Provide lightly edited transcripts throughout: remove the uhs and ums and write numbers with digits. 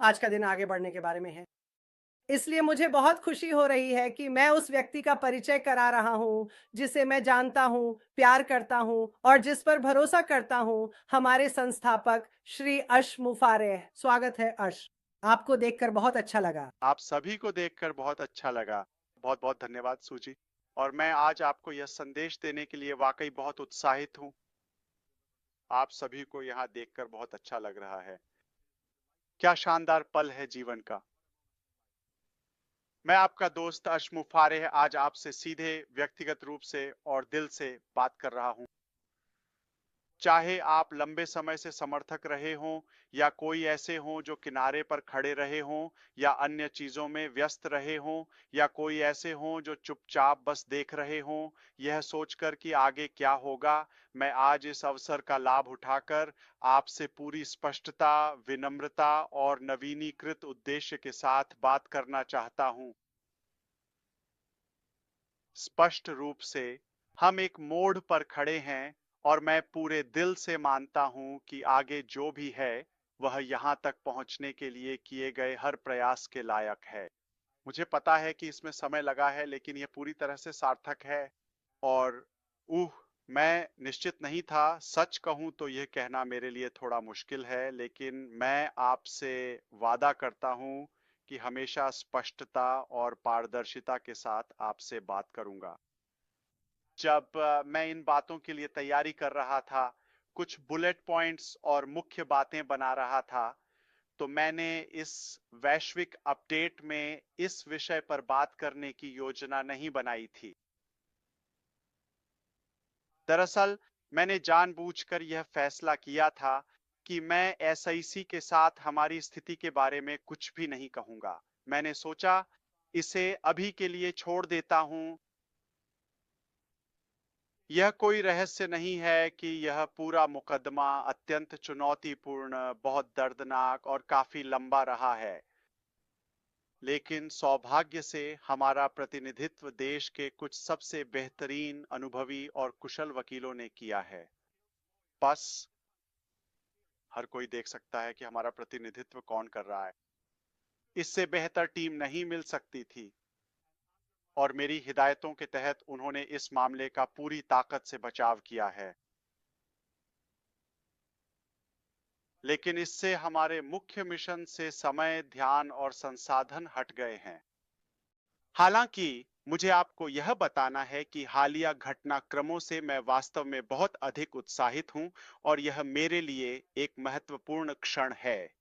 आज का दिन आगे बढ़ने के बारे में है। इसलिए मुझे बहुत खुशी हो रही है कि मैं उस व्यक्ति का परिचय करा रहा हूँ, जिसे मैं जानता हूँ, प्यार करता हूँ और जिस पर भरोसा करता हूँ, हमारे संस्थापक श्री अश मुफारेह। स्वागत है अश। आपको देखकर बहुत अच्छा लगा। आप सभी को देखकर बहुत अच्छा लगा। बहुत-बहुत धन्यवाद सूजी। और मैं आज आपको यह संदेश देने के लिए वाकई बहुत उत्साहित हूँ। आप सभी को यहाँ देखकर बहुत अच्छा लग रहा है। क्या शानदार पल है जीवन का। मैं आपका दोस्त अशमुफ फारेह आज आपसे सीधे व्यक्तिगत रूप से और दिल से बात कर रहा हूँ। चाहे आप लंबे समय से समर्थक रहे हों या कोई ऐसे हों जो किनारे पर खड़े रहे हों या अन्य चीजों में व्यस्त रहे हों या कोई ऐसे हों जो चुपचाप बस देख रहे हों, यह सोचकर कि आगे क्या होगा, मैं आज इस अवसर का लाभ उठाकर आपसे पूरी स्पष्टता, विनम्रता और नवीनीकृत उद्देश्य के साथ बात करना चाहता हूं। स्पष्ट रूप से हम एक मोड़ पर खड़े हैं और मैं पूरे दिल से मानता हूं कि आगे जो भी है वह यहां तक पहुंचने के लिए किए गए हर प्रयास के लायक है। मुझे पता है कि इसमें समय लगा है लेकिन यह पूरी तरह से सार्थक है। और मैं निश्चित नहीं था। सच कहूं तो यह कहना मेरे लिए थोड़ा मुश्किल है, लेकिन मैं आपसे वादा करता हूं कि हमेशा स्पष्टता और पारदर्शिता के साथ आपसे बात करूंगा। जब मैं इन बातों के लिए तैयारी कर रहा था, कुछ बुलेट पॉइंट्स और मुख्य बातें बना रहा था, तो मैंने इस वैश्विक अपडेट में इस विषय पर बात करने की योजना नहीं बनाई थी। दरअसल मैंने जानबूझकर यह फैसला किया था कि मैं एसआईसी के साथ हमारी स्थिति के बारे में कुछ भी नहीं कहूंगा। मैंने सोचा इसे अभी के लिए छोड़ देता हूं। यह कोई रहस्य नहीं है कि यह पूरा मुकदमा अत्यंत चुनौतीपूर्ण, बहुत दर्दनाक और काफी लंबा रहा है। लेकिन सौभाग्य से हमारा प्रतिनिधित्व देश के कुछ सबसे बेहतरीन, अनुभवी और कुशल वकीलों ने किया है। बस हर कोई देख सकता है कि हमारा प्रतिनिधित्व कौन कर रहा है। इससे बेहतर टीम नहीं मिल सकती थी और मेरी हिदायतों के तहत उन्होंने इस मामले का पूरी ताकत से बचाव किया है। लेकिन इससे हमारे मुख्य मिशन से समय, ध्यान और संसाधन हट गए हैं। हालांकि मुझे आपको यह बताना है कि हालिया घटनाक्रमों से मैं वास्तव में बहुत अधिक उत्साहित हूं और यह मेरे लिए एक महत्वपूर्ण क्षण है।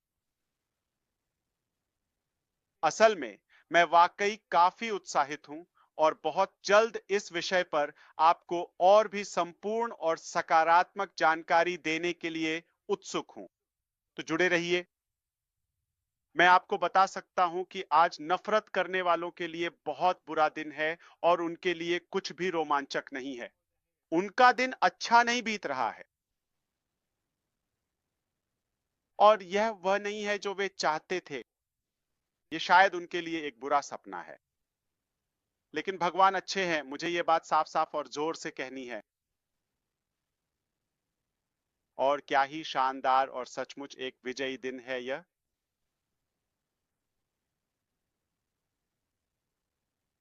असल में मैं वाकई काफी उत्साहित हूं और बहुत जल्द इस विषय पर आपको और भी संपूर्ण और सकारात्मक जानकारी देने के लिए उत्सुक हूं। तो जुड़े रहिए। मैं आपको बता सकता हूं कि आज नफरत करने वालों के लिए बहुत बुरा दिन है और उनके लिए कुछ भी रोमांचक नहीं है। उनका दिन अच्छा नहीं बीत रहा है और यह वह नहीं है जो वे चाहते थे। ये शायद उनके लिए एक बुरा सपना है। लेकिन भगवान अच्छे हैं, मुझे ये बात साफ साफ और जोर से कहनी है। और क्या ही शानदार और सचमुच एक विजयी दिन है यह।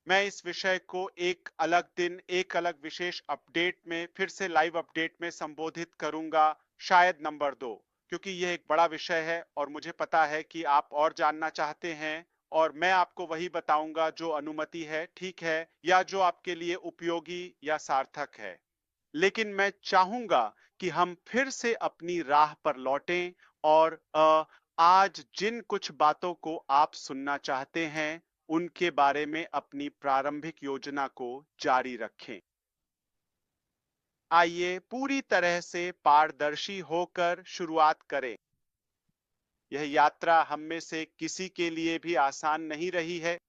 मैं इस विषय को एक अलग दिन, एक अलग विशेष अपडेट में, फिर से लाइव अपडेट में संबोधित करूंगा, शायद नंबर 2, क्योंकि यह एक बड़ा विषय है और मुझे पता है कि आप और जानना चाहते हैं और मैं आपको वही बताऊंगा जो अनुमति है, ठीक है, या जो आपके लिए उपयोगी या सार्थक है। लेकिन मैं चाहूंगा कि हम फिर से अपनी राह पर लौटें और आज जिन कुछ बातों को आप सुनना चाहते हैं उनके बारे में अपनी प्रारंभिक योजना को जारी रखें। आइए पूरी तरह से पारदर्शी होकर शुरुआत करें। यह यात्रा हम में से किसी के लिए भी आसान नहीं रही है।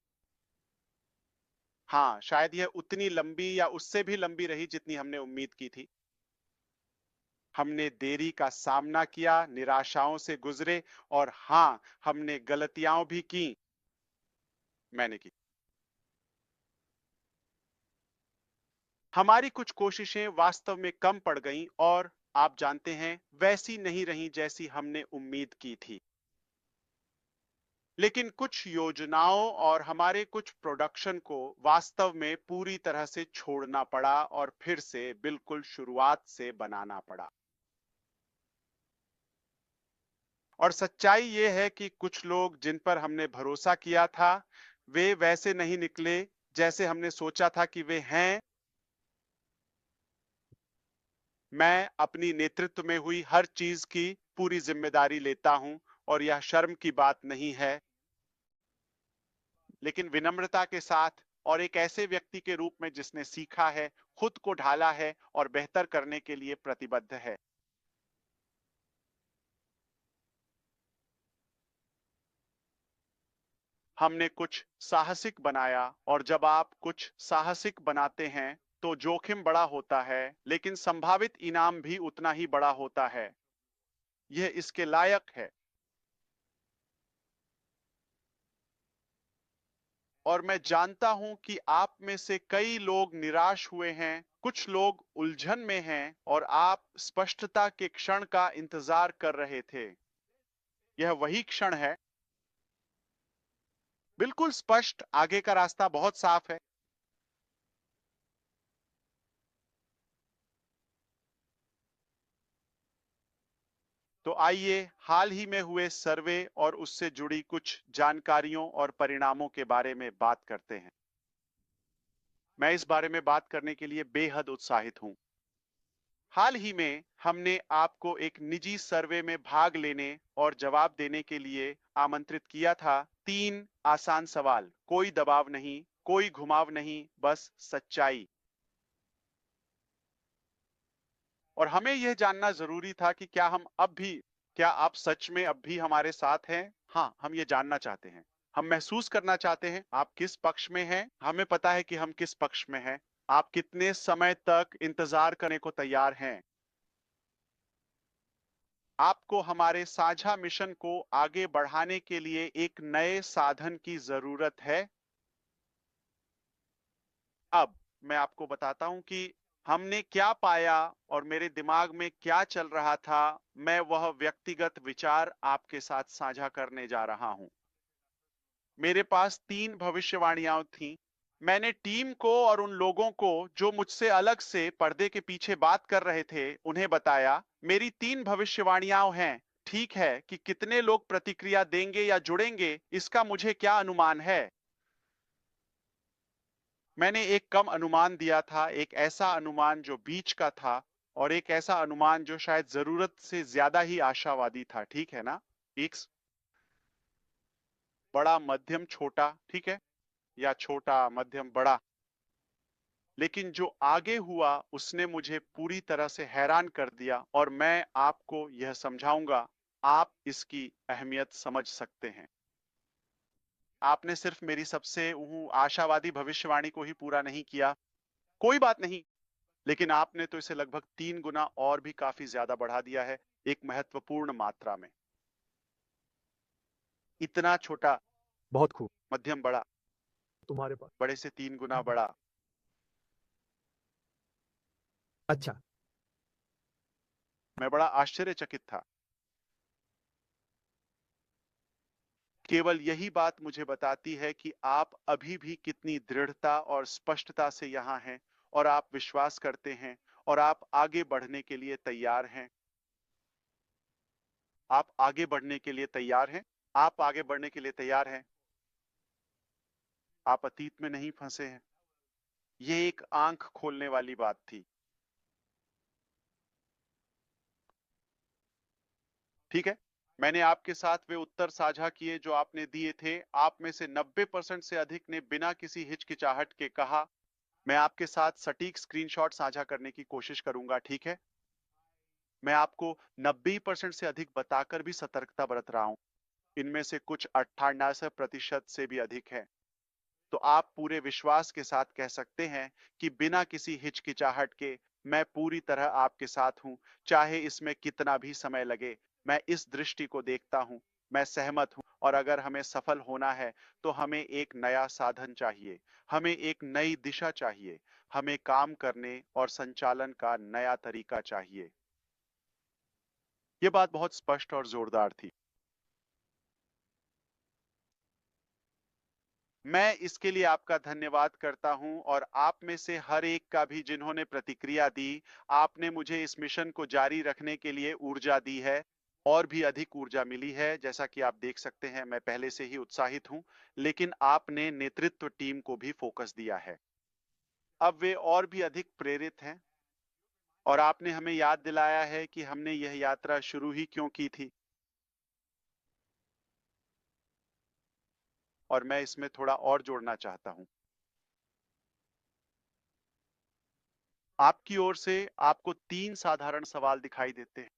हाँ, शायद यह उतनी लंबी या उससे भी लंबी रही जितनी हमने उम्मीद की थी। हमने देरी का सामना किया, निराशाओं से गुजरे और हाँ, हमने गलतियां भी की। मैंने की। हमारी कुछ कोशिशें वास्तव में कम पड़ गईं और आप जानते हैं, वैसी नहीं रहीं जैसी हमने उम्मीद की थी। लेकिन कुछ योजनाओं और हमारे कुछ प्रोडक्शन को वास्तव में पूरी तरह से छोड़ना पड़ा और फिर से बिल्कुल शुरुआत से बनाना पड़ा। और सच्चाई ये है कि कुछ लोग जिन पर हमने भरोसा किया था, वे वैसे नहीं निकले जैसे हमने सोचा था कि वे हैं। मैं अपनी नेतृत्व में हुई हर चीज की पूरी जिम्मेदारी लेता हूं और यह शर्म की बात नहीं है, लेकिन विनम्रता के साथ और एक ऐसे व्यक्ति के रूप में जिसने सीखा है, खुद को ढाला है और बेहतर करने के लिए प्रतिबद्ध है। हमने कुछ साहसिक बनाया और जब आप कुछ साहसिक बनाते हैं तो जोखिम बड़ा होता है, लेकिन संभावित इनाम भी उतना ही बड़ा होता है। यह इसके लायक है। और मैं जानता हूं कि आप में से कई लोग निराश हुए हैं, कुछ लोग उलझन में हैं और आप स्पष्टता के क्षण का इंतजार कर रहे थे। यह वही क्षण है, बिल्कुल स्पष्ट, आगे का रास्ता बहुत साफ है। तो आइए हाल ही में हुए सर्वे और उससे जुड़ी कुछ जानकारियों और परिणामों के बारे में बात करते हैं। मैं इस बारे में बात करने के लिए बेहद उत्साहित हूं। हाल ही में हमने आपको एक निजी सर्वे में भाग लेने और जवाब देने के लिए आमंत्रित किया था। 3 आसान सवाल, कोई दबाव नहीं, कोई घुमाव नहीं, बस सच्चाई। और हमें यह जानना जरूरी था कि क्या आप सच में अब भी हमारे साथ हैं? हाँ, हम ये जानना चाहते हैं। हम महसूस करना चाहते हैं आप किस पक्ष में हैं। हमें पता है कि हम किस पक्ष में हैं। आप कितने समय तक इंतजार करने को तैयार हैं? आपको हमारे साझा मिशन को आगे बढ़ाने के लिए एक नए साधन की जरूरत है। अब मैं आपको बताता हूं कि हमने क्या पाया और मेरे दिमाग में क्या चल रहा था। मैं वह व्यक्तिगत विचार आपके साथ साझा करने जा रहा हूं। मेरे पास 3 भविष्यवाणियां थीं। मैंने टीम को और उन लोगों को जो मुझसे अलग से पर्दे के पीछे बात कर रहे थे, उन्हें बताया, मेरी 3 भविष्यवाणियां हैं। ठीक है कि कितने लोग प्रतिक्रिया देंगे या जुड़ेंगे, इसका मुझे क्या अनुमान है। मैंने एक कम अनुमान दिया था, एक ऐसा अनुमान जो बीच का था, और एक ऐसा अनुमान जो शायद जरूरत से ज्यादा ही आशावादी था। ठीक है ना? एक बड़ा, मध्यम, छोटा, ठीक है, या छोटा, मध्यम, बड़ा। लेकिन जो आगे हुआ उसने मुझे पूरी तरह से हैरान कर दिया और मैं आपको यह समझाऊंगा। आप इसकी अहमियत समझ सकते हैं। आपने सिर्फ मेरी सबसे आशावादी भविष्यवाणी को ही पूरा नहीं किया, कोई बात नहीं, लेकिन आपने तो इसे लगभग 3 गुना और भी काफी ज्यादा बढ़ा दिया है, एक महत्वपूर्ण मात्रा में। इतना छोटा, बहुत खूब। मध्यम, बड़ा, तुम्हारे पास। बड़े से 3 गुना बड़ा। अच्छा। मैं बड़ा आश्चर्यचकित था। केवल यही बात मुझे बताती है कि आप अभी भी कितनी दृढ़ता और स्पष्टता से यहाँ हैं और आप विश्वास करते हैं और आप आगे बढ़ने के लिए तैयार हैं। आप आगे बढ़ने के लिए तैयार हैं। आप आगे बढ़ने के लिए तैयार हैं। आप अतीत में नहीं फंसे हैं। ये एक आंख खोलने वाली बात थी। ठीक है, मैंने आपके साथ वे उत्तर साझा किए जो आपने दिए थे। आप में से 90% से अधिक ने बिना किसी हिचकिचाहट के कहा। मैं आपके साथ सटीक स्क्रीनशॉट साझा करने की कोशिश करूंगा, ठीक है? मैं आपको 90% से अधिक बताकर भी सतर्कता बरत रहा हूं। इनमें से कुछ 98% से भी अधिक है। तो आप पूरे विश्वास के साथ कह सकते हैं कि बिना किसी हिचकिचाहट के, मैं पूरी तरह आपके साथ हूं, चाहे इसमें कितना भी समय लगे। मैं इस दृष्टि को देखता हूं, मैं सहमत हूं, और अगर हमें सफल होना है तो हमें एक नया साधन चाहिए, हमें एक नई दिशा चाहिए, हमें काम करने और संचालन का नया तरीका चाहिए। यह बात बहुत स्पष्ट और जोरदार थी। मैं इसके लिए आपका धन्यवाद करता हूं और आप में से हर एक का भी जिन्होंने प्रतिक्रिया दी, आपने मुझे इस मिशन को जारी रखने के लिए ऊर्जा दी है और भी अधिक ऊर्जा मिली है। जैसा कि आप देख सकते हैं, मैं पहले से ही उत्साहित हूं, लेकिन आपने नेतृत्व टीम को भी फोकस दिया है। अब वे और भी अधिक प्रेरित हैं और आपने हमें याद दिलाया है कि हमने यह यात्रा शुरू ही क्यों की थी। और मैं इसमें थोड़ा और जोड़ना चाहता हूं। आपकी ओर से आपको 3 साधारण सवाल दिखाई देते हैं।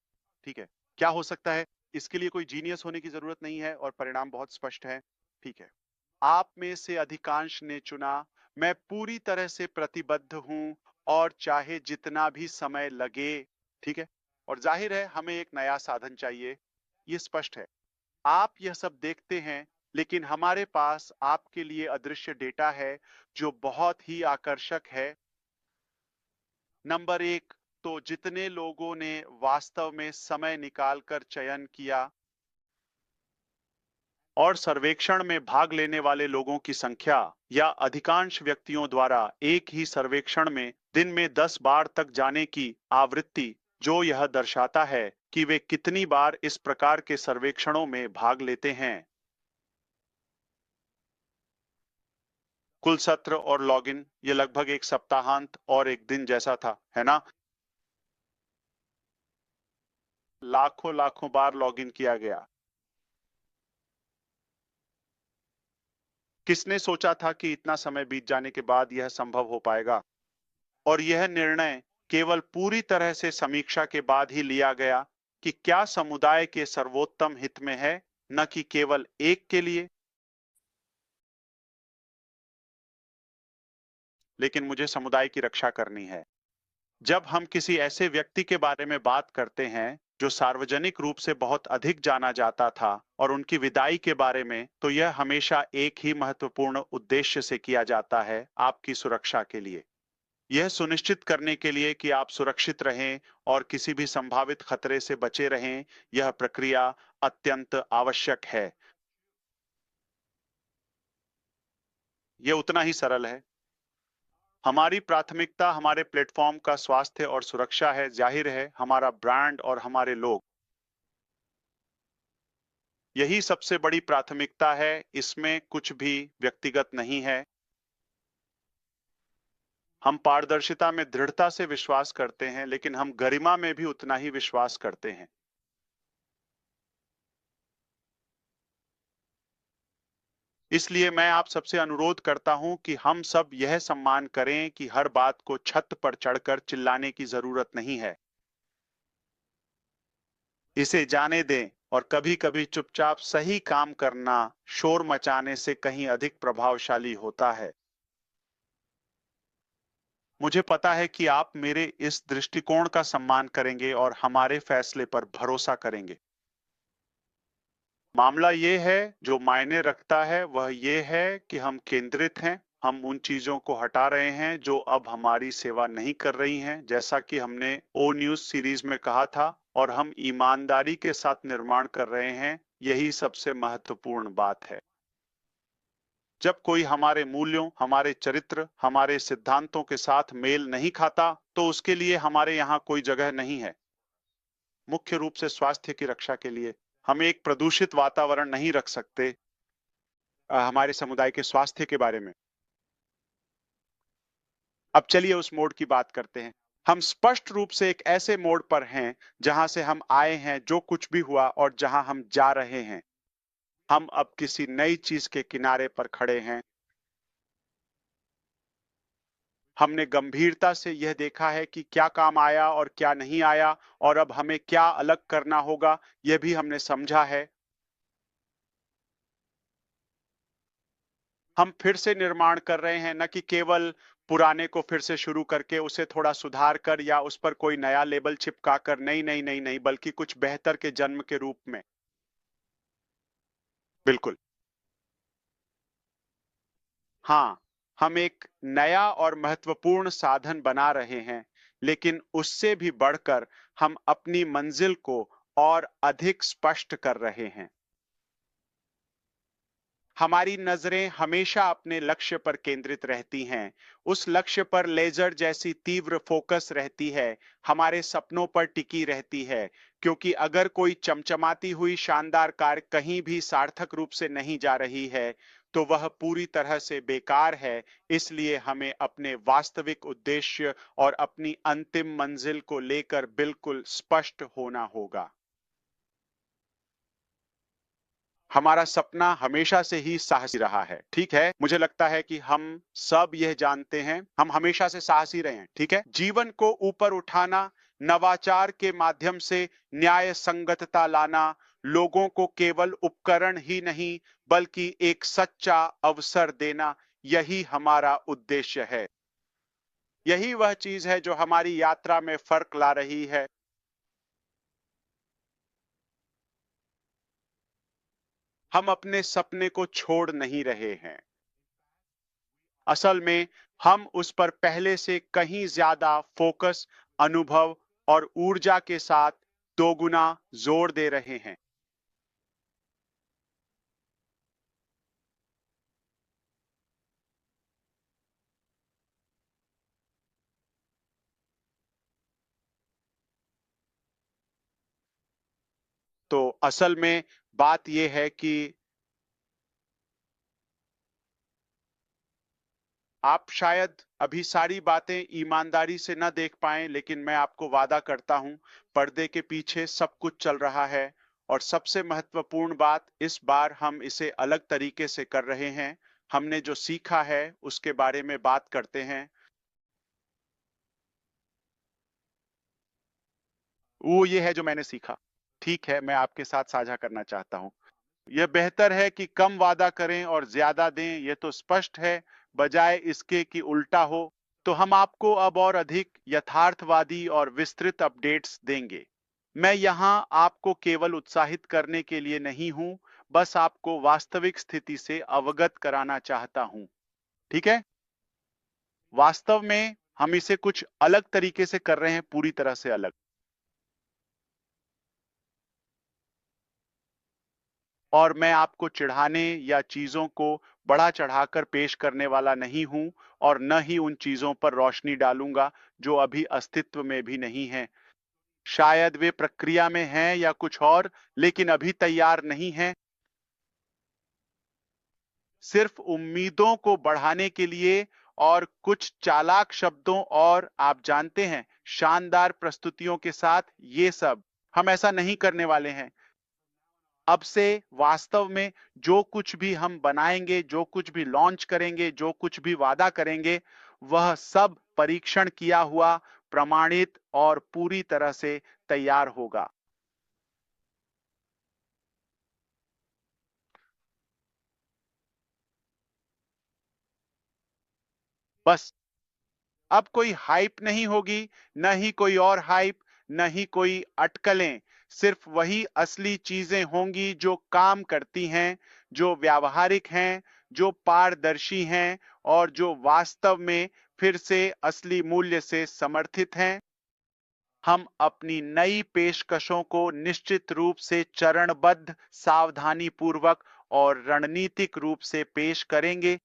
ठीक है, क्या हो सकता है? इसके लिए कोई जीनियस होने की जरूरत नहीं है और परिणाम बहुत स्पष्ट है। ठीक है, आप में से अधिकांश ने चुना, मैं पूरी तरह से प्रतिबद्ध हूं और चाहे जितना भी समय लगे। ठीक है, और जाहिर है हमें एक नया साधन चाहिए, ये स्पष्ट है। आप यह सब देखते हैं, लेकिन हमारे पास आपके लिए अदृश्य डेटा है जो बहुत ही आकर्षक है। नंबर 1, तो जितने लोगों ने वास्तव में समय निकालकर चयन किया और सर्वेक्षण में भाग लेने वाले लोगों की संख्या या अधिकांश व्यक्तियों द्वारा एक ही सर्वेक्षण में दिन में 10 बार तक जाने की आवृत्ति, जो यह दर्शाता है कि वे कितनी बार इस प्रकार के सर्वेक्षणों में भाग लेते हैं। कुल सत्र और लॉगिन, ये लगभग एक सप्ताहांत और एक दिन जैसा था, है ना? लाखों लाखों बार लॉगिन किया गया। किसने सोचा था कि इतना समय बीत जाने के बाद यह संभव हो पाएगा? और यह निर्णय केवल पूरी तरह से समीक्षा के बाद ही लिया गया कि क्या समुदाय के सर्वोत्तम हित में है, न कि केवल एक के लिए। लेकिन मुझे समुदाय की रक्षा करनी है। जब हम किसी ऐसे व्यक्ति के बारे में बात करते हैं जो सार्वजनिक रूप से बहुत अधिक जाना जाता था और उनकी विदाई के बारे में, तो यह हमेशा एक ही महत्वपूर्ण उद्देश्य से किया जाता है, आपकी सुरक्षा के लिए। यह सुनिश्चित करने के लिए कि आप सुरक्षित रहें और किसी भी संभावित खतरे से बचे रहें, यह प्रक्रिया अत्यंत आवश्यक है। यह उतना ही सरल है। हमारी प्राथमिकता हमारे प्लेटफॉर्म का स्वास्थ्य और सुरक्षा है, जाहिर है हमारा ब्रांड और हमारे लोग। यही सबसे बड़ी प्राथमिकता है, इसमें कुछ भी व्यक्तिगत नहीं है। हम पारदर्शिता में दृढ़ता से विश्वास करते हैं, लेकिन हम गरिमा में भी उतना ही विश्वास करते हैं। इसलिए मैं आप सबसे अनुरोध करता हूं कि हम सब यह सम्मान करें कि हर बात को छत पर चढ़कर चिल्लाने की जरूरत नहीं है। इसे जाने दें और कभी-कभी चुपचाप सही काम करना शोर मचाने से कहीं अधिक प्रभावशाली होता है। मुझे पता है कि आप मेरे इस दृष्टिकोण का सम्मान करेंगे और हमारे फैसले पर भरोसा करेंगे। मामला ये है, जो मायने रखता है वह ये है कि हम केंद्रित हैं। हम उन चीजों को हटा रहे हैं जो अब हमारी सेवा नहीं कर रही हैं, जैसा कि हमने ओ न्यूज सीरीज में कहा था, और हम ईमानदारी के साथ निर्माण कर रहे हैं। यही सबसे महत्वपूर्ण बात है। जब कोई हमारे मूल्यों, हमारे चरित्र, हमारे सिद्धांतों के साथ मेल नहीं खाता, तो उसके लिए हमारे यहाँ कोई जगह नहीं है। मुख्य रूप से स्वास्थ्य की रक्षा के लिए हम एक प्रदूषित वातावरण नहीं रख सकते। हमारे समुदाय के स्वास्थ्य के बारे में अब चलिए उस मोड की बात करते हैं। हम स्पष्ट रूप से एक ऐसे मोड पर हैं जहां से हम आए हैं, जो कुछ भी हुआ, और जहां हम जा रहे हैं। हम अब किसी नई चीज के किनारे पर खड़े हैं। हमने गंभीरता से यह देखा है कि क्या काम आया और क्या नहीं आया, और अब हमें क्या अलग करना होगा, यह भी हमने समझा है। हम फिर से निर्माण कर रहे हैं, न कि केवल पुराने को फिर से शुरू करके उसे थोड़ा सुधार कर या उस पर कोई नया लेबल चिपका कर। नहीं नहीं नहीं नहीं, बल्कि कुछ बेहतर के जन्म के रूप में। बिल्कुल। हाँ, हम एक नया और महत्वपूर्ण साधन बना रहे हैं, लेकिन उससे भी बढ़कर हम अपनी मंजिल को और अधिक स्पष्ट कर रहे हैं। हमारी नजरें हमेशा अपने लक्ष्य पर केंद्रित रहती हैं। उस लक्ष्य पर लेजर जैसी तीव्र फोकस रहती है, हमारे सपनों पर टिकी रहती है, क्योंकि अगर कोई चमचमाती हुई शानदार कार कहीं भी सार्थक रूप से नहीं जा रही है, तो वह पूरी तरह से बेकार है। इसलिए हमें अपने वास्तविक उद्देश्य और अपनी अंतिम मंजिल को लेकर बिल्कुल स्पष्ट होना होगा। हमारा सपना हमेशा से ही साहसी रहा है, ठीक है। मुझे लगता है कि हम सब यह जानते हैं, हम हमेशा से साहसी रहे हैं, ठीक है। जीवन को ऊपर उठाना, नवाचार के माध्यम से न्याय संगतता लाना, लोगों को केवल उपकरण ही नहीं बल्कि एक सच्चा अवसर देना, यही हमारा उद्देश्य है। यही वह चीज है जो हमारी यात्रा में फर्क ला रही है। हम अपने सपने को छोड़ नहीं रहे हैं। असल में हम उस पर पहले से कहीं ज्यादा फोकस, अनुभव और ऊर्जा के साथ दोगुना जोर दे रहे हैं। तो असल में बात यह है कि आप शायद अभी सारी बातें ईमानदारी से न देख पाएं, लेकिन मैं आपको वादा करता हूं, पर्दे के पीछे सब कुछ चल रहा है। और सबसे महत्वपूर्ण बात, इस बार हम इसे अलग तरीके से कर रहे हैं। हमने जो सीखा है उसके बारे में बात करते हैं। वो ये है जो मैंने सीखा, ठीक है, मैं आपके साथ साझा करना चाहता हूं। यह बेहतर है कि कम वादा करें और ज्यादा दें, यह तो स्पष्ट है, बजाय इसके कि उल्टा हो। तो हम आपको अब और अधिक यथार्थवादी और विस्तृत अपडेट्स देंगे। मैं यहां आपको केवल उत्साहित करने के लिए नहीं हूं, बस आपको वास्तविक स्थिति से अवगत कराना चाहता हूं, ठीक है। वास्तव में हम इसे कुछ अलग तरीके से कर रहे हैं, पूरी तरह से अलग। और मैं आपको चिढ़ाने या चीजों को बढ़ा चढ़ाकर पेश करने वाला नहीं हूं, और न ही उन चीजों पर रोशनी डालूंगा जो अभी अस्तित्व में भी नहीं हैं। शायद वे प्रक्रिया में हैं या कुछ और, लेकिन अभी तैयार नहीं हैं। सिर्फ उम्मीदों को बढ़ाने के लिए और कुछ चालाक शब्दों और आप जानते हैं, शानदार प्रस्तुतियों के साथ, ये सब हम ऐसा नहीं करने वाले हैं। अब से वास्तव में जो कुछ भी हम बनाएंगे, जो कुछ भी लॉन्च करेंगे, जो कुछ भी वादा करेंगे, वह सब परीक्षण किया हुआ, प्रमाणित और पूरी तरह से तैयार होगा। बस अब कोई हाइप नहीं होगी, न ही कोई और हाइप, न ही कोई अटकलें। सिर्फ वही असली चीजें होंगी जो काम करती हैं, जो व्यावहारिक हैं, जो पारदर्शी हैं और जो वास्तव में फिर से असली मूल्य से समर्थित हैं। हम अपनी नई पेशकशों को निश्चित रूप से चरणबद्ध, सावधानी पूर्वक और रणनीतिक रूप से पेश करेंगे।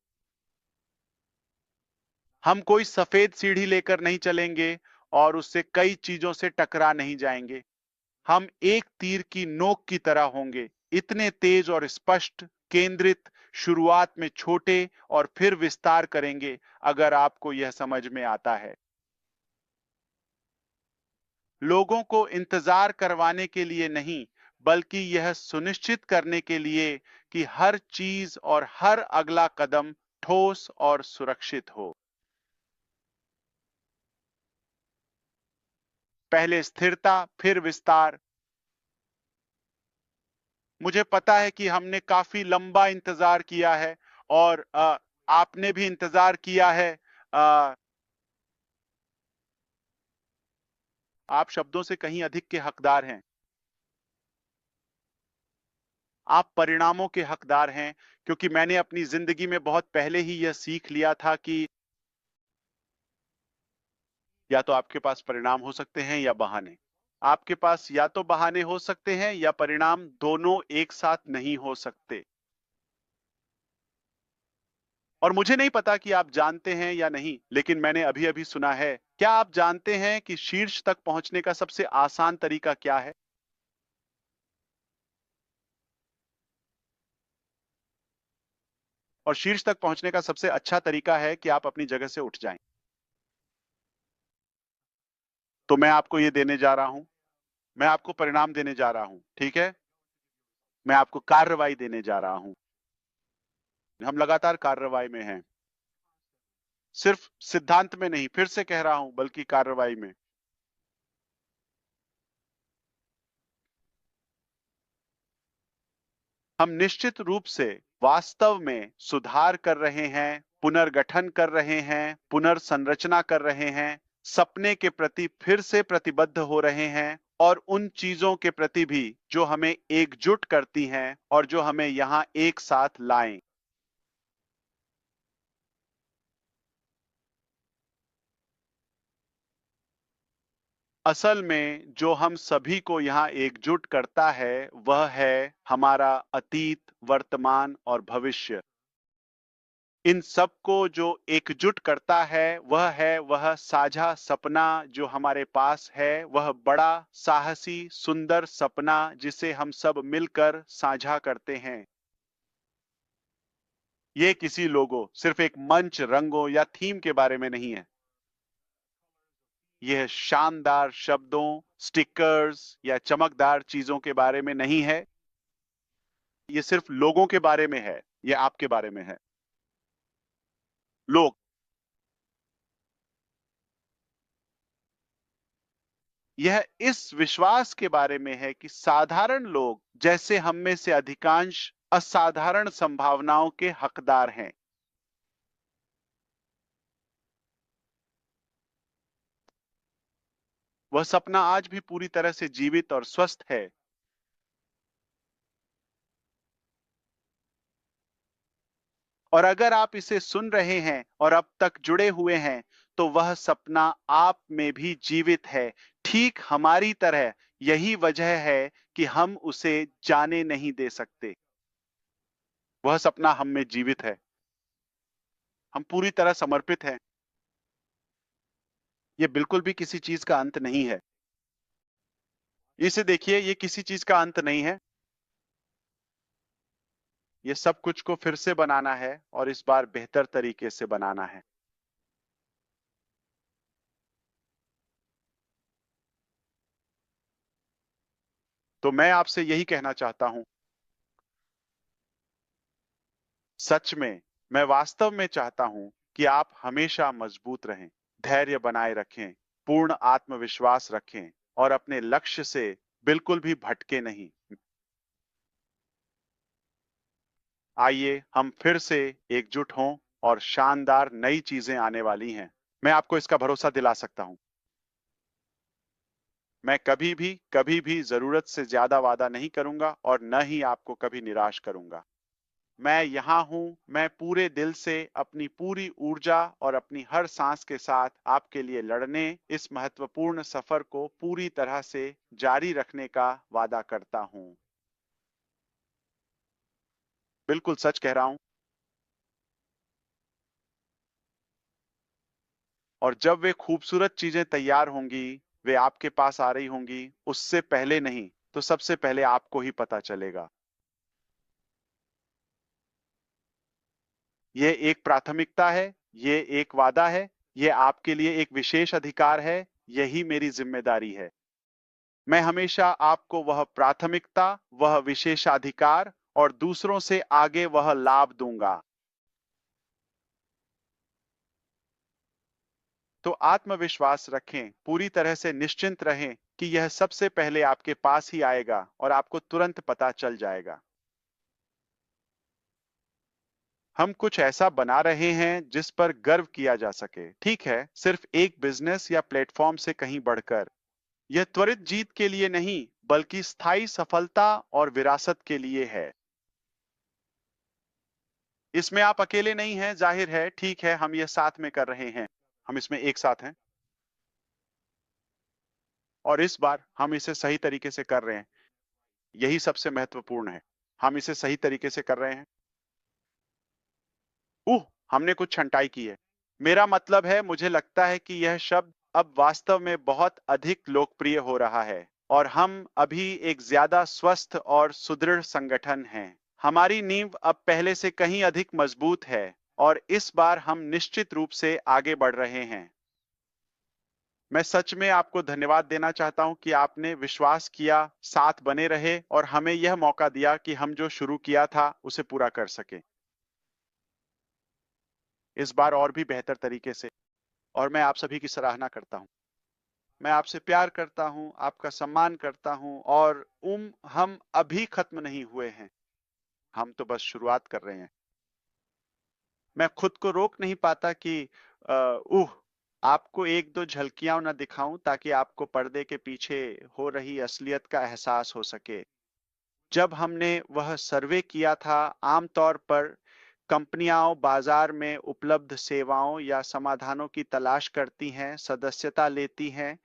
हम कोई सफेद सीढ़ी लेकर नहीं चलेंगे और उससे कई चीजों से टकरा नहीं जाएंगे। हम एक तीर की नोक की तरह होंगे, इतने तेज और स्पष्ट, केंद्रित, शुरुआत में छोटे और फिर विस्तार करेंगे, अगर आपको यह समझ में आता है। लोगों को इंतजार करवाने के लिए नहीं, बल्कि यह सुनिश्चित करने के लिए कि हर चीज और हर अगला कदम ठोस और सुरक्षित हो। पहले स्थिरता, फिर विस्तार। मुझे पता है कि हमने काफी लंबा इंतजार किया है, और आपने भी इंतजार किया है। अ, आप शब्दों से कहीं अधिक के हकदार हैं। आप परिणामों के हकदार हैं, क्योंकि मैंने अपनी जिंदगी में बहुत पहले ही यह सीख लिया था कि या तो आपके पास परिणाम हो सकते हैं या बहाने। आपके पास या तो बहाने हो सकते हैं या परिणाम, दोनों एक साथ नहीं हो सकते। और मुझे नहीं पता कि आप जानते हैं या नहीं, लेकिन मैंने अभी अभी सुना है। क्या आप जानते हैं कि शीर्ष तक पहुंचने का सबसे आसान तरीका क्या है? और शीर्ष तक पहुंचने का सबसे अच्छा तरीका है कि आप अपनी जगह से उठ जाएं। तो मैं आपको ये देने जा रहा हूं। मैं आपको परिणाम देने जा रहा हूं, ठीक है? मैं आपको कार्रवाई देने जा रहा हूं। हम लगातार कार्रवाई में हैं। सिर्फ सिद्धांत में नहीं, फिर से कह रहा हूं, बल्कि कार्रवाई में। हम निश्चित रूप से वास्तव में सुधार कर रहे हैं, पुनर्गठन कर रहे हैं, पुनर्संरचना कर रहे हैं, सपने के प्रति फिर से प्रतिबद्ध हो रहे हैं और उन चीजों के प्रति भी जो हमें एकजुट करती हैं और जो हमें यहां एक साथ लाएं। असल में जो हम सभी को यहाँ एकजुट करता है वह है हमारा अतीत, वर्तमान और भविष्य। इन सबको जो एकजुट करता है वह साझा सपना जो हमारे पास है, वह बड़ा साहसी सुंदर सपना जिसे हम सब मिलकर साझा करते हैं। ये किसी लोगों, सिर्फ एक मंच, रंगों या थीम के बारे में नहीं है। यह शानदार शब्दों, स्टिकर्स या चमकदार चीजों के बारे में नहीं है। ये सिर्फ लोगों के बारे में है। ये आपके बारे में है। लोग, यह इस विश्वास के बारे में है कि साधारण लोग जैसे हम में से अधिकांश असाधारण संभावनाओं के हकदार हैं। वह सपना आज भी पूरी तरह से जीवित और स्वस्थ है। और अगर आप इसे सुन रहे हैं और अब तक जुड़े हुए हैं, तो वह सपना आप में भी जीवित है, ठीक हमारी तरह। यही वजह है कि हम उसे जाने नहीं दे सकते। वह सपना हम में जीवित है। हम पूरी तरह समर्पित हैं। यह बिल्कुल भी किसी चीज का अंत नहीं है। इसे देखिए, ये किसी चीज का अंत नहीं है। ये सब कुछ को फिर से बनाना है और इस बार बेहतर तरीके से बनाना है। तो मैं आपसे यही कहना चाहता हूं। सच में, मैं वास्तव में चाहता हूं कि आप हमेशा मजबूत रहें, धैर्य बनाए रखें, पूर्ण आत्मविश्वास रखें और अपने लक्ष्य से बिल्कुल भी भटके नहीं। आइए हम फिर से एकजुट हों और शानदार नई चीजें आने वाली हैं। मैं आपको इसका भरोसा दिला सकता हूं। मैं कभी भी जरूरत से ज्यादा वादा नहीं करूंगा और न ही आपको कभी निराश करूंगा। मैं यहाँ हूँ। मैं पूरे दिल से, अपनी पूरी ऊर्जा और अपनी हर सांस के साथ आपके लिए लड़ने, इस महत्वपूर्ण सफर को पूरी तरह से जारी रखने का वादा करता हूँ। बिल्कुल सच कह रहा हूँ। और जब वे खूबसूरत चीजें तैयार होंगी, वे आपके पास आ रही होंगी, उससे पहले नहीं तो सबसे पहले आपको ही पता चलेगा। ये एक प्राथमिकता है, ये एक वादा है, ये आपके लिए एक विशेष अधिकार है। यही मेरी जिम्मेदारी है। मैं हमेशा आपको वह प्राथमिकता, वह विशेषाधिकार और दूसरों से आगे वह लाभ दूंगा। तो आत्मविश्वास रखें, पूरी तरह से निश्चिंत रहें कि यह सबसे पहले आपके पास ही आएगा और आपको तुरंत पता चल जाएगा। हम कुछ ऐसा बना रहे हैं जिस पर गर्व किया जा सके, ठीक है? सिर्फ एक बिजनेस या प्लेटफॉर्म से कहीं बढ़कर। यह त्वरित जीत के लिए नहीं, बल्कि स्थायी सफलता और विरासत के लिए है। इसमें आप अकेले नहीं हैं, जाहिर है, ठीक है, हम ये साथ में कर रहे हैं। हम इसमें एक साथ हैं और इस बार हम इसे सही तरीके से कर रहे हैं। यही सबसे महत्वपूर्ण है। हम इसे सही तरीके से कर रहे हैं। उह, हमने कुछ छंटाई की है। मेरा मतलब है, मुझे लगता है कि यह शब्द अब वास्तव में बहुत अधिक लोकप्रिय हो रहा है और हम अभी एक ज्यादा स्वस्थ और सुदृढ़ संगठन हैं। हमारी नींव अब पहले से कहीं अधिक मजबूत है और इस बार हम निश्चित रूप से आगे बढ़ रहे हैं। मैं सच में आपको धन्यवाद देना चाहता हूं कि आपने विश्वास किया, साथ बने रहे और हमें यह मौका दिया कि हम जो शुरू किया था उसे पूरा कर सके, इस बार और भी बेहतर तरीके से। और मैं आप सभी की सराहना करता हूं। मैं आपसे प्यार करता हूं, आपका सम्मान करता हूं और हम अभी खत्म नहीं हुए हैं। हम तो बस शुरुआत कर रहे हैं। मैं खुद को रोक नहीं पाता कि आपको एक दो झलकियां ना दिखाऊं ताकि आपको पर्दे के पीछे हो रही असलियत का एहसास हो सके। जब हमने वह सर्वे किया था, आमतौर पर कंपनियां बाजार में उपलब्ध सेवाओं या समाधानों की तलाश करती हैं, सदस्यता लेती हैं,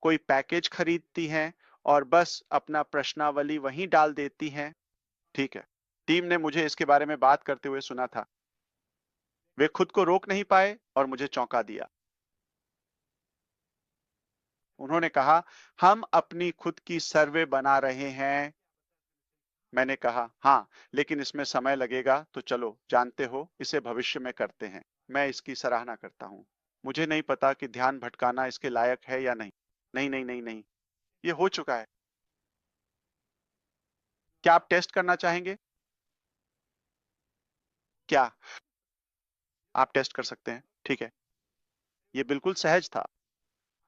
कोई पैकेज खरीदती हैं और बस अपना प्रश्नावली वहीं डाल देती हैं। ठीक है, टीम ने मुझे इसके बारे में बात करते हुए सुना था। वे खुद को रोक नहीं पाए और मुझे चौंका दिया। उन्होंने कहा, हम अपनी खुद की सर्वे बना रहे हैं। मैंने कहा, हाँ, लेकिन इसमें समय लगेगा, तो चलो, जानते हो, इसे भविष्य में करते हैं। मैं इसकी सराहना करता हूँ। मुझे नहीं पता कि ध्यान भटकाना इसके लायक है या नहीं। नहीं नहीं नहीं नहीं, ये हो चुका है। क्या आप टेस्ट करना चाहेंगे? क्या आप टेस्ट कर सकते हैं? ठीक है। ये बिल्कुल सहज था।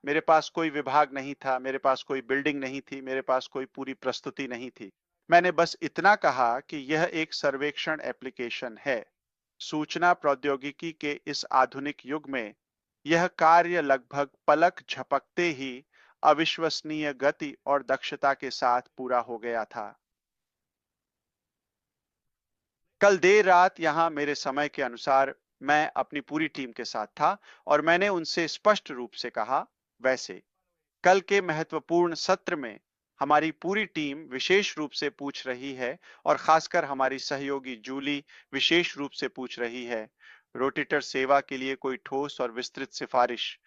मेरे पास कोई विभाग नहीं था, मेरे पास कोई बिल्डिंग नहीं थी, मेरे पास कोई पूरी प्रस्तुति नहीं थी। मैंने बस इतना कहा कि यह एक सर्वेक्षण एप्लीकेशन है। सूचना प्रौद्योगिकी के इस आधुनिक युग में यह कार्य लगभग पलक झपकते ही अविश्वसनीय गति और दक्षता के साथ पूरा हो गया था। कल देर रात यहां मेरे समय के अनुसार मैं अपनी पूरी टीम के साथ था और मैंने उनसे स्पष्ट रूप से कहा, वैसे कल के महत्वपूर्ण सत्र में हमारी पूरी टीम विशेष रूप से पूछ रही है और खासकर हमारी सहयोगी जूली विशेष रूप से पूछ रही है, रोटेटर सेवा के लिए कोई ठोस और विस्तृत सिफारिश।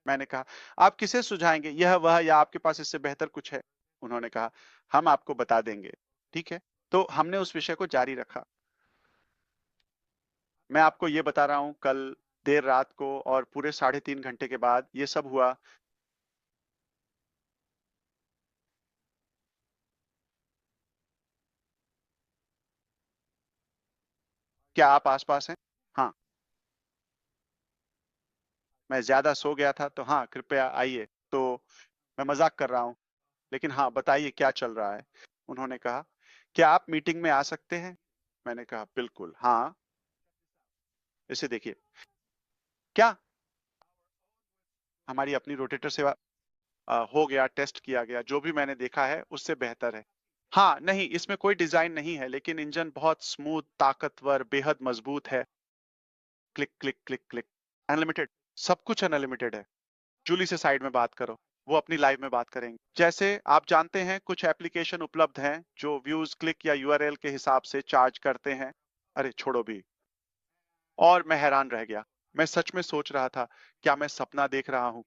मैंने कहा, आप किसे सुझाएंगे, यह वह या आपके पास इससे बेहतर कुछ है? उन्होंने कहा, हम आपको बता देंगे। ठीक है, तो हमने उस विषय को जारी रखा। मैं आपको ये बता रहा हूं, कल देर रात को और पूरे 3.5 घंटे के बाद ये सब हुआ। क्या आप आसपास हैं? हाँ, मैं ज्यादा सो गया था, तो हाँ, कृपया आइए। तो मैं मजाक कर रहा हूँ, लेकिन हाँ, बताइए क्या चल रहा है। उन्होंने कहा, क्या आप मीटिंग में आ सकते हैं? मैंने कहा, बिल्कुल, हाँ। इसे देखिए। क्या हमारी अपनी रोटेटर सेवा हो गया, टेस्ट किया गया, जो भी मैंने देखा है उससे बेहतर है। हाँ, नहीं, इसमें कोई डिजाइन नहीं है, लेकिन इंजन बहुत स्मूथ, ताकतवर, बेहद मजबूत है। Click click click click. Unlimited, सब कुछ अनलिमिटेड है। जूली से साइड में बात करो, वो अपनी लाइव में बात करेंगे। जैसे आप जानते हैं, कुछ एप्लीकेशन उपलब्ध हैं जो व्यूज, क्लिक या यूआरएल के हिसाब से चार्ज करते हैं। अरे छोड़ो भी। और मैं हैरान रह गया। मैं सच में सोच रहा था, क्या मैं सपना देख रहा हूँ?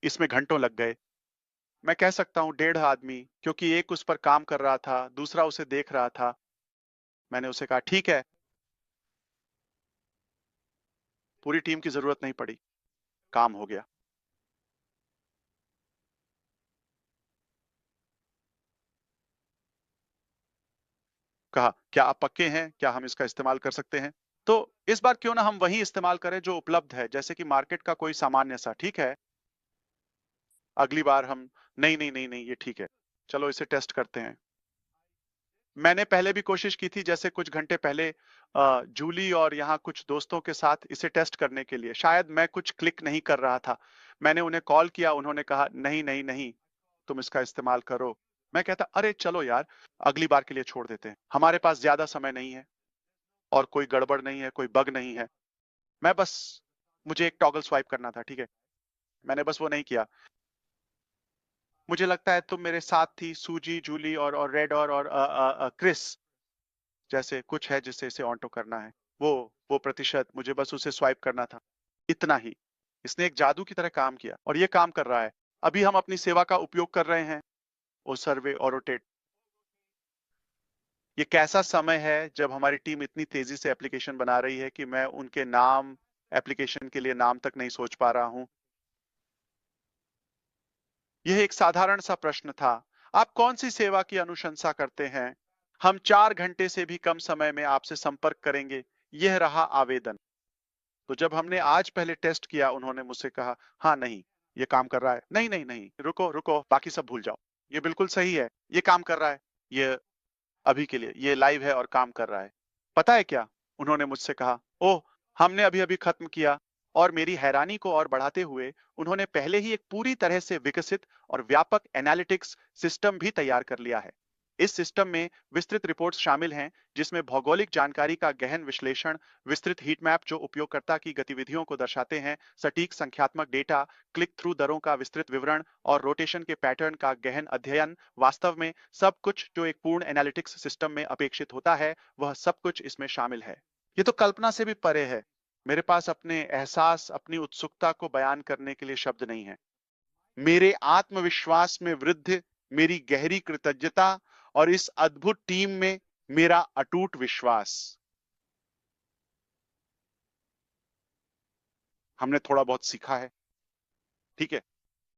इसमें घंटों लग गए। मैं कह सकता हूँ 1.5 आदमी, क्योंकि एक उस पर काम कर रहा था, दूसरा उसे देख रहा था। मैंने उसे कहा, ठीक है। पूरी टीम की जरूरत नहीं पड़ी, काम हो गया। कहा, क्या आप पक्के हैं, क्या हम इसका इस्तेमाल कर सकते हैं? तो इस बार क्यों ना हम वही इस्तेमाल करें जो उपलब्ध है, जैसे कि मार्केट का कोई सामान्य सा। ठीक है, अगली बार हम, नहीं नहीं नहीं नहीं, ये ठीक है, चलो इसे टेस्ट करते हैं। मैंने पहले भी कोशिश की थी, जैसे कुछ घंटे पहले जूली और यहाँ कुछ दोस्तों के साथ इसे टेस्ट करने के लिए। शायद मैं कुछ क्लिक नहीं कर रहा था। मैंने उन्हें कॉल किया, उन्होंने कहा, नहीं नहीं नहीं, तुम इसका इस्तेमाल करो। मैं कहता, अरे चलो यार, अगली बार के लिए छोड़ देते हैं, हमारे पास ज्यादा समय नहीं है और कोई गड़बड़ नहीं है, कोई बग नहीं है। मैं बस, मुझे एक टॉगल स्वाइप करना था, ठीक है, मैंने बस वो नहीं किया। मुझे लगता है तुम मेरे साथ थी, सूजी, जूली और रेड और क्रिस। जैसे कुछ है जिससे इसे ऑटो करना है, वो प्रतिशत, मुझे बस उसे स्वाइप करना था, इतना ही। इसने एक जादू की तरह काम किया और ये काम कर रहा है। अभी हम अपनी सेवा का उपयोग कर रहे हैं, ओ सर्वे और रोटेट। ये कैसा समय है जब हमारी टीम इतनी तेजी से एप्लीकेशन बना रही है कि मैं उनके नाम, एप्लीकेशन के लिए नाम तक नहीं सोच पा रहा हूं। यह एक साधारण सा प्रश्न था, आप कौन सी सेवा की अनुशंसा करते हैं? हम 4 घंटे से भी कम समय में आपसे संपर्क करेंगे। यह रहा आवेदन। तो जब हमने आज पहले टेस्ट किया, उन्होंने मुझसे कहा, हाँ नहीं, ये काम कर रहा है। नहीं नहीं नहीं, रुको रुको, बाकी सब भूल जाओ। ये बिल्कुल सही है, ये काम कर रहा है। ये अभी के लिए ये लाइव है और काम कर रहा है। पता है क्या? उन्होंने मुझसे कहा, ओह, हमने अभी अभी खत्म किया। और मेरी हैरानी को और बढ़ाते हुए उन्होंने पहले ही एक पूरी तरह से विकसित और व्यापक एनालिटिक्स सिस्टम भी तैयार कर लिया है। इस सिस्टम में विस्तृत रिपोर्ट्स शामिल हैं, जिसमें भौगोलिक जानकारी का गहन विश्लेषण, विस्तृत हीट मैप जो उपयोगकर्ता की गतिविधियों को दर्शाते हैं, सटीक संख्यात्मक डेटा, क्लिक थ्रू दरों का विस्तृत विवरण और रोटेशन के पैटर्न का गहन अध्ययन। वास्तव में सब कुछ जो एक पूर्ण एनालिटिक्स सिस्टम में अपेक्षित होता है, वह सब कुछ इसमें शामिल है। ये तो कल्पना से भी परे है। मेरे पास अपने एहसास, अपनी उत्सुकता को बयान करने के लिए शब्द नहीं है। मेरे आत्मविश्वास में वृद्धि, मेरी गहरी कृतज्ञता और इस अद्भुत टीम में मेरा अटूट विश्वास। हमने थोड़ा बहुत सीखा है, ठीक है,